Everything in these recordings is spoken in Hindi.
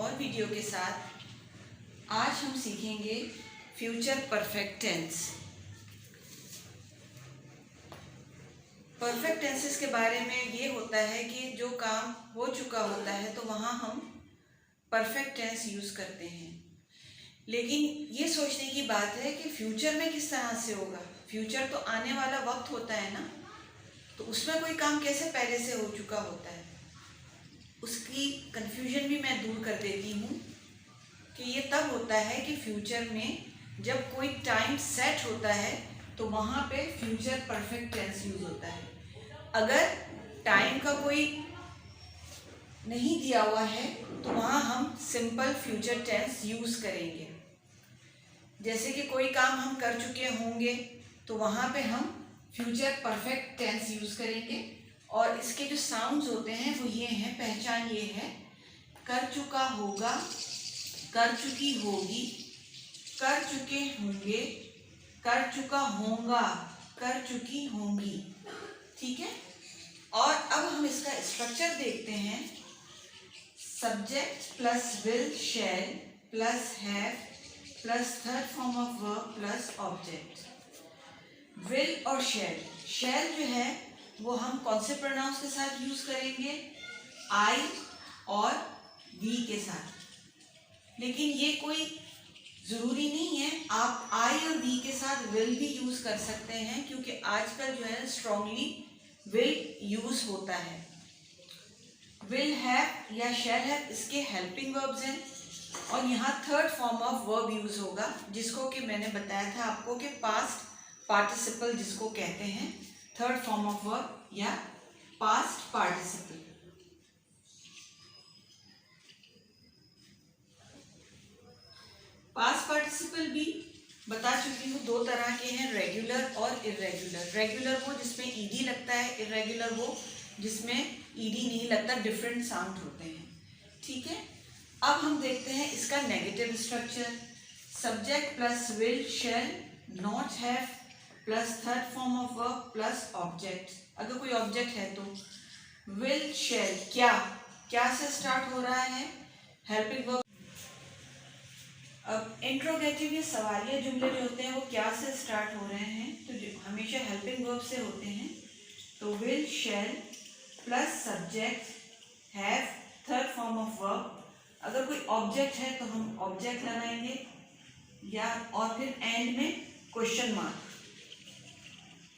और वीडियो के साथ आज हम सीखेंगे future perfect tense. Perfect tenses के बारे में ये होता है कि जो काम हो चुका होता है तो वहाँ हम परफेक्ट टेंस यूज़ करते हैं। लेकिन ये सोचने की बात है कि फ्यूचर में किस तरह से होगा। फ्यूचर तो आने वाला वक्त होता है ना, तो उसमें कोई काम कैसे पहले से हो चुका होता है, उसकी कन्फ्यूजन भी मैं दूर कर देती हूँ कि ये तब होता है कि फ्यूचर में जब कोई टाइम सेट होता है तो वहाँ पे फ्यूचर परफेक्ट टेंस यूज़ होता है। अगर टाइम का कोई नहीं दिया हुआ है तो वहाँ हम सिंपल फ्यूचर टेंस यूज़ करेंगे। जैसे कि कोई काम हम कर चुके होंगे तो वहाँ पे हम फ्यूचर परफेक्ट टेंस यूज़ करेंगे। और इसके जो साउंड्स होते हैं वो ये हैं, पहचान ये है, कर चुका होगा, कर चुकी होगी, कर चुके होंगे, कर चुका होगा, कर चुकी होंगी। ठीक है। और अब हम इसका स्ट्रक्चर देखते हैं। Subject plus will shell plus have plus third form of verb plus object. Will और शैल जो है वो हम कौन से प्रोनाउंस के साथ यूज करेंगे? आई और वी के साथ। लेकिन ये कोई ज़रूरी नहीं है, आप आई और वी के साथ विल भी यूज कर सकते हैं, क्योंकि आजकल जो है स्ट्रांगली विल यूज होता है। विल हैव या शैल हैव इसके हेल्पिंग वर्ब्स हैं और यहाँ third form of verb use होगा, जिसको कि मैंने बताया था आपको कि पास्ट पार्टिसिपल जिसको कहते हैं, थर्ड फॉर्म ऑफ वर्ब या पास्ट पार्टिसिपल। पास्ट पार्टिसिपल भी बता चुकी हूँ, दो तरह के हैं, रेगुलर और इरेगुलर। रेगुलर वो जिसमें ईडी लगता है, इरेगुलर वो जिसमें ईडी नहीं लगता, डिफरेंट साउंड होते हैं। ठीक है। अब हम देखते हैं इसका negative structure. Subject plus will shall not have plus third form of verb plus object. अगर कोई ऑब्जेक्ट है तो विल शैल क्या से स्टार्ट हो रहा है, हेल्पिंग वर्ब। अब इंट्रोगेटिव या सवालिया जुमले जो होते हैं वो क्या से स्टार्ट हो रहे हैं, तो जो हमेशा हेल्पिंग वर्ब से होते हैं। तो will shell plus subject have third form of verb. अगर कोई ऑब्जेक्ट है तो हम ऑब्जेक्ट लगाएंगे या और फिर एंड में क्वेश्चन मार्क।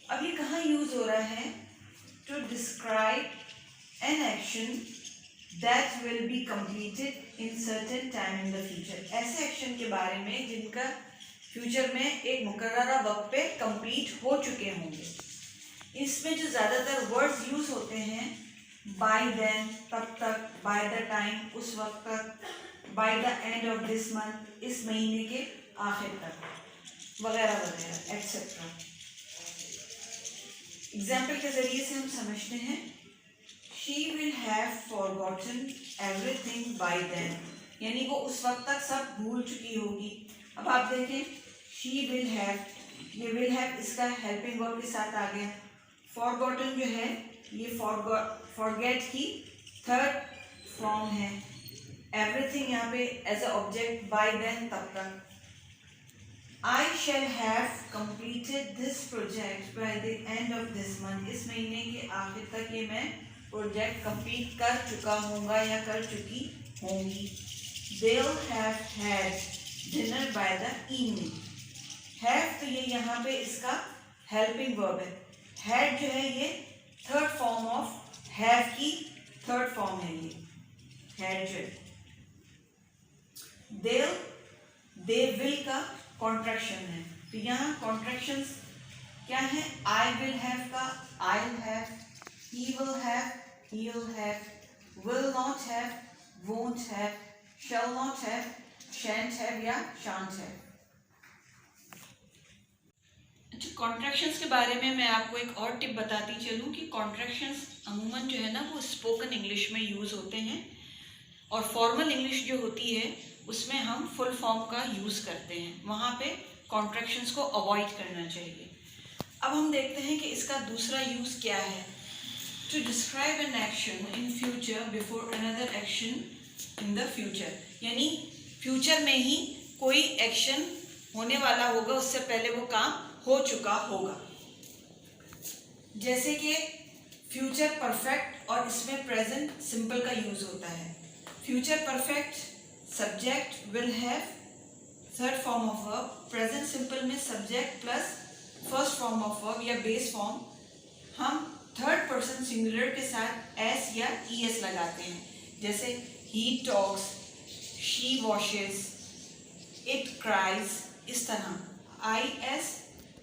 अब ये कहाँ यूज हो रहा है? To describe an action that will be completed in certain time in the future. ऐसे एक्शन के बारे में जिनका फ्यूचर में एक मुकर्ररा वक्त पे कंप्लीट हो चुके होंगे। इसमें जो ज़्यादातर वर्ड्स यूज होते हैं, बाय देन तब तक, बाय द टाइम उस वक्त तक, by the end of this month इस महीने के आखिर तक, वगैरह वगैरह एक्सेट्रा। एग्जाम्पल के जरिए से हम समझते हैं। She will have forgotten everything by then, यानी वो उस वक्त तक सब भूल चुकी होगी। अब आप देखें, she will have, ये will have इसका हेल्पिंग वर्ब के साथ आ गया। forgotten जो है ये forget की थर्ड फॉर्म है। everything यहाँ पे as a object, by then तब तक। I shall have completed this project by the end of this month, इस महीने के आखिर तक ये मैं प्रोजेक्ट कंप्लीट कर चुका होऊंगा या कर चुकी होंगी। They'll have had dinner by the evening। have तो ये यहाँ पे इसका हेल्पिंग वर्ब है। had जो है ये थर्ड फॉर्म ऑफ have की थर्ड फॉर्म है, ये had जो है। they will का कॉन्ट्रैक्शन है, तो यहाँ कॉन्ट्रैक्शंस क्या है? I will have का I'll have, he will have, he'll have, will not have, won't have, shall not have, shan't have या shan't have। अच्छा, कॉन्ट्रैक्शंस के बारे में मैं आपको एक और टिप बताती चलूँ कि कॉन्ट्रैक्शंस अमूमन जो है ना वो स्पोकन इंग्लिश में यूज़ होते हैं और फॉर्मल इंग्लिश जो होती है उसमें हम फुल फॉर्म का यूज़ करते हैं, वहाँ पे कॉन्ट्रैक्शंस को अवॉइड करना चाहिए। अब हम देखते हैं कि इसका दूसरा यूज़ क्या है। To describe an action in future before another action in the future, यानी फ्यूचर में ही कोई एक्शन होने वाला होगा, उससे पहले वो काम हो चुका होगा। जैसे कि फ्यूचर परफेक्ट और इसमें प्रेजेंट सिंपल का यूज होता है। Future perfect subject will have third form of verb, present simple में subject plus first form of verb या बेस फॉर्म हम थर्ड पर्सन सिंगुलर के साथ एस या ईएस लगाते हैं। जैसे he talks, she washes, it cries, इस तरह I S,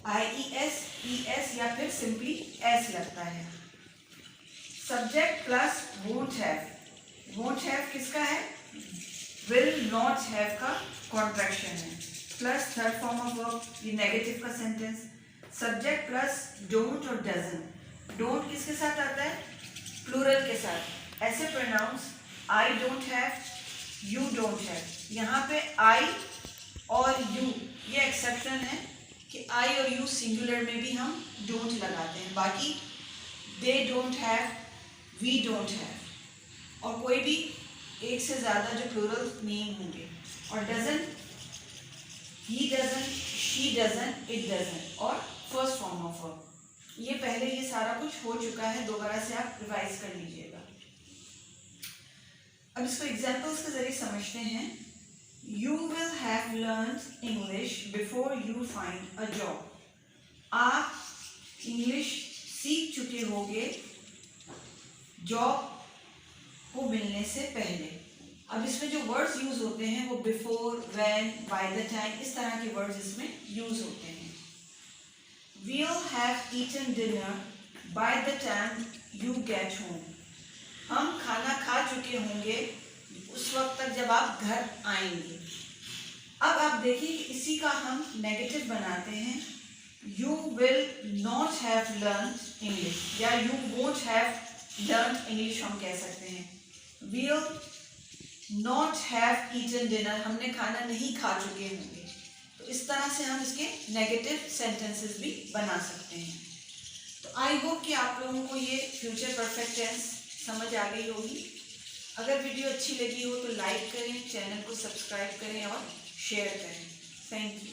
I E S, E S या फिर सिंपली एस लगता है। Subject plus won't have, won't have किसका है? विल नॉट हैव का कॉन्ट्रैक्शन है, plus third form of verb, ये नेगेटिव का सेंटेंस। सब्जेक्ट प्लस डोंट और डजंट, डोंट किसके साथ आता है? प्लूरल के साथ। ऐसे pronouns I don't have, you don't have. यहाँ पे आई और यू ये एक्सेप्शन है कि आई और यू सिंगुलर में भी हम डोंट लगाते हैं, बाकी they don't have, we don't have और कोई भी एक से ज़्यादा जो प्लूरल नेम होंगे। और doesn't, he doesn't, she doesn't, it doesn't और फर्स्ट फॉर्म ऑफ वर्ब। ये पहले ये सारा कुछ हो चुका है, दोबारा से आप रिवाइज कर लीजिएगा। अब इसको एग्जाम्पल्स के जरिए समझते हैं। You will have learned English before you find a job, आप इंग्लिश सीख चुके होंगे जॉब को मिलने से पहले। अब इसमें जो वर्ड्स यूज होते हैं वो before, when, by the time, इस तरह के वर्ड्स इसमें यूज होते हैं। We'll have eaten dinner by the time you get home. हम खाना खा चुके होंगे उस वक्त तक जब आप घर आएंगे। अब आप देखिए कि इसी का हम नेगेटिव बनाते हैं। You will not have learned English या you won't have learned English हम कह सकते हैं। We'll not have eaten dinner, हमने खाना नहीं खा चुके होंगे। तो इस तरह से हम इसके नेगेटिव सेंटेंसेस भी बना सकते हैं। तो आई होप कि आप लोगों को ये फ्यूचर परफेक्ट टेंस समझ आ गई होगी। अगर वीडियो अच्छी लगी हो तो लाइक करें, चैनल को सब्सक्राइब करें और शेयर करें। Thank you.